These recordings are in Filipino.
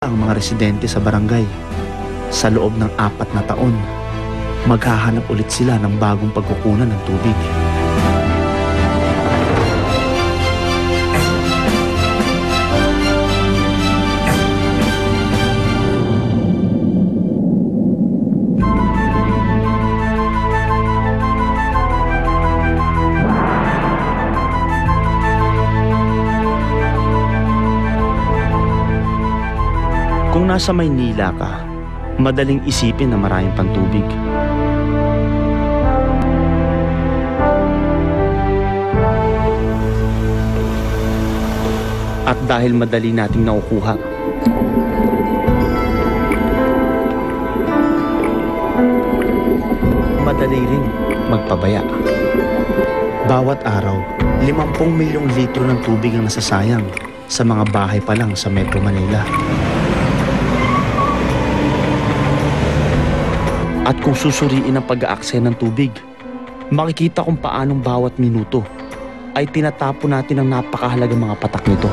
ang mga residente sa barangay. Sa loob ng 4 na taon, maghahanap ulit sila ng bagong pagkukunan ng tubig. Kung nasa Maynila ka, madaling isipin na maraming pantubig. At dahil madali nating nakukuha, madali rin magpabaya. Bawat araw, 50 milyong litro ng tubig ang nasasayang sa mga bahay pa lang sa Metro Manila. At kung susuriin ang pag-aaksaya ng tubig, makikita kung paanong bawat minuto ay tinatapon natin ang napakahalagang mga patak nito.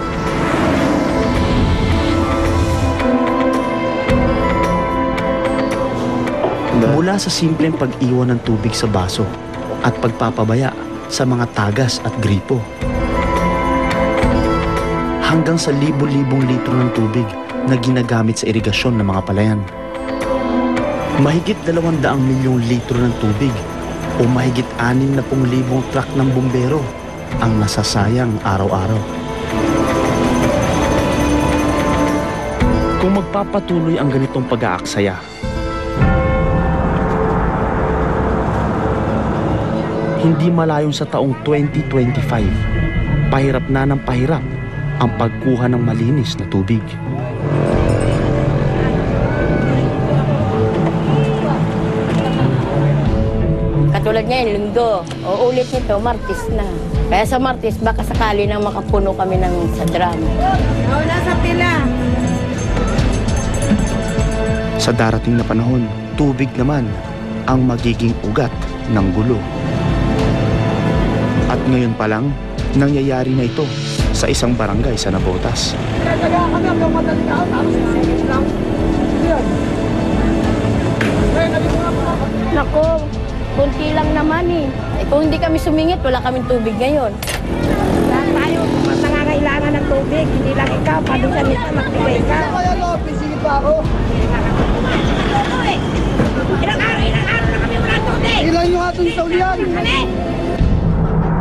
Mula sa simpleng pag-iwan ng tubig sa baso at pagpapabaya sa mga tagas at gripo, hanggang sa libo-libong litro ng tubig na ginagamit sa irigasyon ng mga palayan. Mahigit 200 milyong litro ng tubig o mahigit 60,000 truck ng bumbero ang nasasayang araw-araw. Kung magpapatuloy ang ganitong pag-aaksaya, hindi malayong sa taong 2025, pahirap na ng pahirap ang pagkuha ng malinis na tubig. Katulad ngayon, Linggo. O ulit nito, Martes na. Kaya sa Martes, baka sakali nang makapuno kami sa drum. Wala sa pila. Sa darating na panahon, tubig naman ang magiging ugat ng gulo. At ngayon pa lang, nangyayari na ito sa isang barangay sa Navotas. Nako, kunti lang naman eh. Kung hindi kami sumingit, wala kaming tubig ngayon. Lahat tayo, nangangailangan ng tubig. Hindi lang ikaw, padusan nito, magbigay ka. Kaya no, pisingit pa ako. Ilang araw na kami wala tubig. Ilan yung atong sa ulian?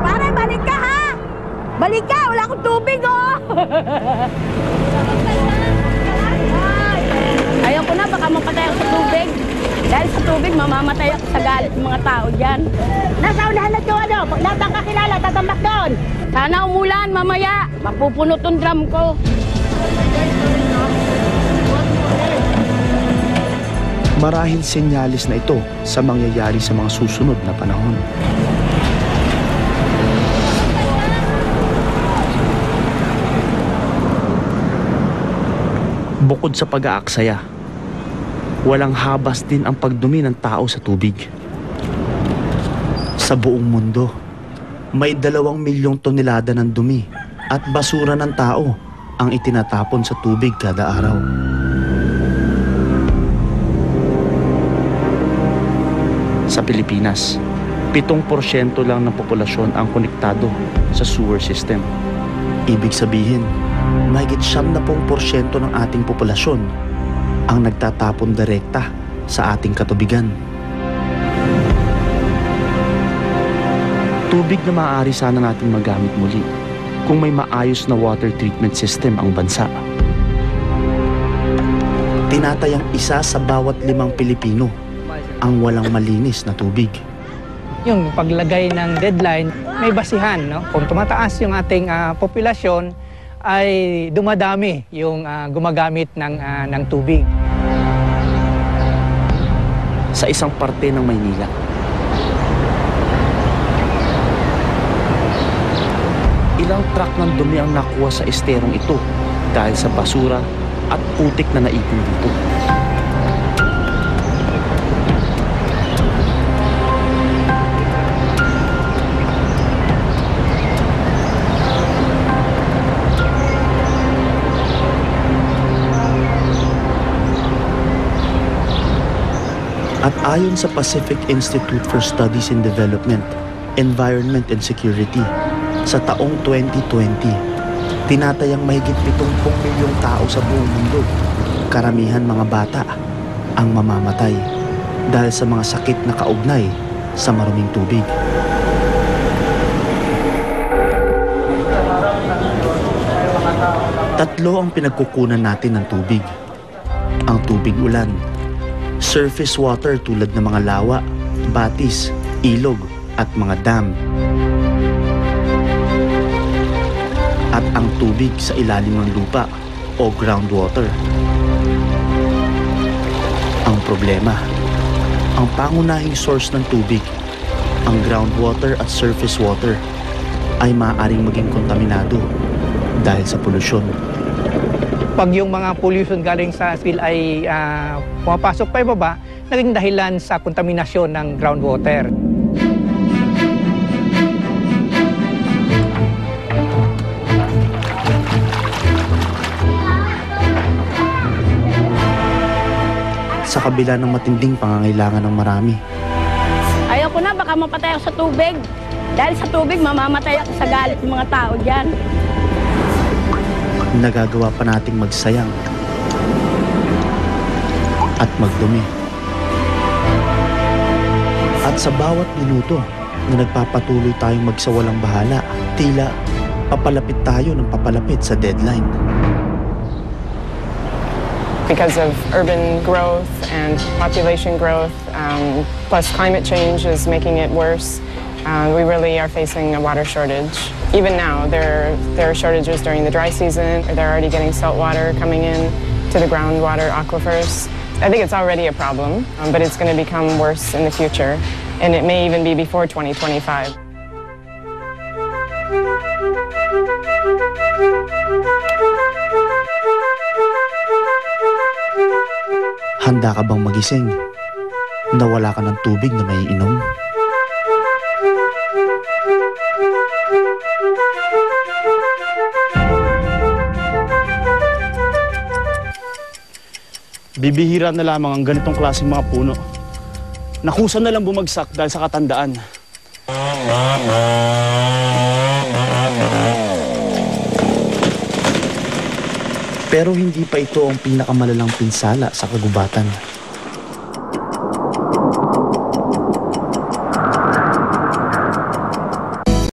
Pare, balik ka ha! Balik ka! Wala akong tubig, oh! Ayaw ko na, baka mapatay ako sa tubig. Dahil sa tubig, mamamatay ako sa galit ng mga tao dyan. Nasa unahan na ito, ano? Pag lahat ang kakilala, tatambak doon. Sana umulan mamaya. Mapupuno tong drum ko. Marahil senyalis na ito sa mangyayari sa mga susunod na panahon. Bukod sa pag-aaksaya, walang habas din ang pagdumi ng tao sa tubig. Sa buong mundo, may 2 milyong tonelada ng dumi at basura ng tao ang itinatapon sa tubig kada araw. Sa Pilipinas, 7% lang ng populasyon ang konektado sa sewer system. Ibig sabihin, mahigit 70% ng ating populasyon ang nagtatapon direkta sa ating katubigan. Tubig na maaari sana natin magamit muli kung may maayos na water treatment system ang bansa. Tinatayang 1 sa bawat 5 Pilipino ang walang malinis na tubig. Yung paglagay ng deadline, may basihan, no? Kung tumataas yung ating populasyon, ay dumadami yung gumagamit ng tubig. Sa isang parte ng Maynila, ilang truck ng dumi ang nakuha sa esterong ito dahil sa basura at putik na naipon dito. At ayon sa Pacific Institute for Studies in Development, Environment and Security, sa taong 2020, tinatayang mahigit 70 milyong tao sa buong mundo, karamihan mga bata, ang mamamatay dahil sa mga sakit na kaugnay sa maruming tubig. Tatlo ang pinagkukunan natin ng tubig. Ang tubig ulan, surface water tulad ng mga lawa, batis, ilog at mga dam. At ang tubig sa ilalim ng lupa o groundwater. Ang problema, ang pangunahing source ng tubig, ang groundwater at surface water, ay maaaring maging kontaminado dahil sa polusyon. Pag yung mga pollution galing sa spill ay pumapasok pa ibaba, naging dahilan sa kontaminasyon ng groundwater. Sa kabila ng matinding pangangailangan ng marami, Ayoko na, baka mapatay ako sa tubig. Dahil sa tubig, mamamatay ako sa galit ng mga tao dyan. nagagawa pa nating magsayang at magdumi. At sa bawat minuto na nagpapatuloy tayong magsawalang bahala, tila papalapit tayo ng papalapit sa deadline. Because of urban growth and population growth, plus climate change is making it worse, we really are facing a water shortage. Even now, there are shortages during the dry season. They're already getting salt water coming in to the groundwater aquifers. I think it's already a problem, but it's going to become worse in the future, and it may even be before 2025. Handa ka bang magising na wala ka ng tubig na may inom? Bibihira na lamang ang ganitong klaseng mga puno. Nakusa na lang bumagsak dahil sa katandaan. Pero hindi pa ito ang pinakamalalang pinsala sa kagubatan.